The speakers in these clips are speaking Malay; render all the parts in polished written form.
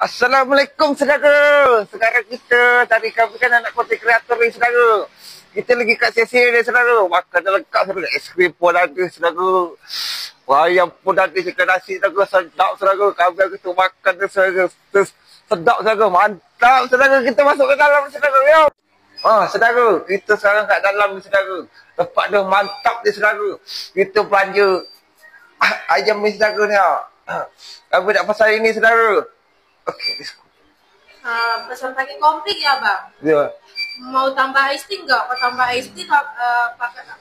Assalamualaikum saudara. Sekarang kita tadi kami kan anak konten kreator ni saudara. Kita lagi kat sesi ni saudara. Makan lengkap saudara. Aiskrim pun ada saudara. Ayam pun ada, ikan nasi saudara. Sedap saudara. Kami kita makan tu saudara. Sedap saudara. Mantap saudara. Kita masuk ke dalam saudara. Yo. Saudara. Kita sekarang kat dalam ni saudara. Tempat dia mantap ni saudara. Kita belanja ayam ni saudara ni. Kami nak pasal ini saudara. Okey, let's go. Pesan pakai komplit ya bang? Ya. Mau tambah ice tea nggak? Kalau tambah ice tea pakai apa?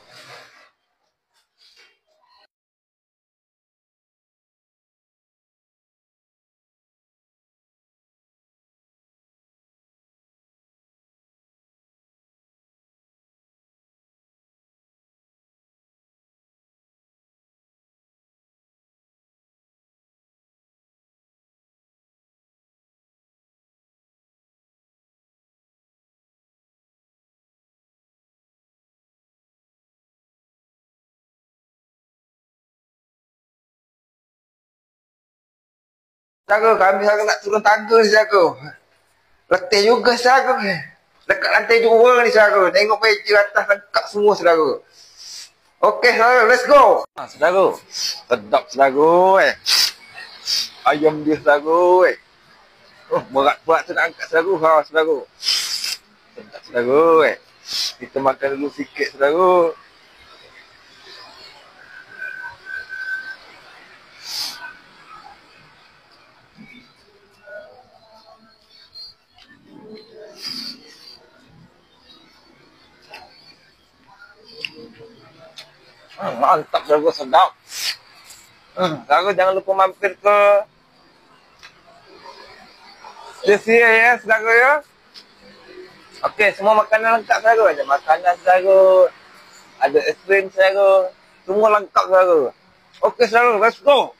Saudara, kami sekarang nak turun tangga ni saudara. Letih juga saudara. Dekat lantai 2 ni saudara. Tengok meja atas lengkap semua saudara. Okey saudara, let's go. Saudara, sedap saudara. Ayam dia saudara. Berat-berat tu nak angkat saudara. Saudara. Sedap saudara. Kita makan dulu sikit saudara. Mantap saudara, sedap. Saudara jangan lupa mampir ke sesi ya saudara ya. Okey, semua makanan lengkap saudara. Ada makanan saudara, ada aiskrim saudara, semua lengkap saudara. Okey saudara, let's go.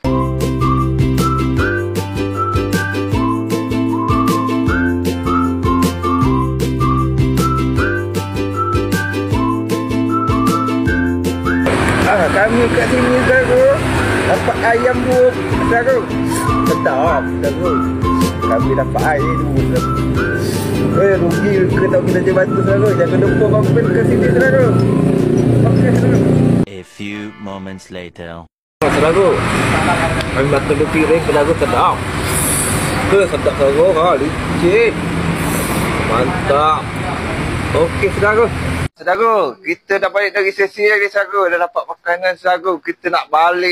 Kami kat sini saudara. Dapat ayam dua saudara. Sedap saudara. Kami dapat air dua saudara. Rugi ke tak kita je bantu saudara. Jangan lupa mampir ke sini saudara. Okey saudara. A few moments later. Saudara. Kami makan dua piring saudara, sedap. Sedap saudara. Licin. Mantap. Okey saudara. Saudara, kita dah balik dari sesi lagi saudara. Dah dapat makanan saudara. Kita nak balik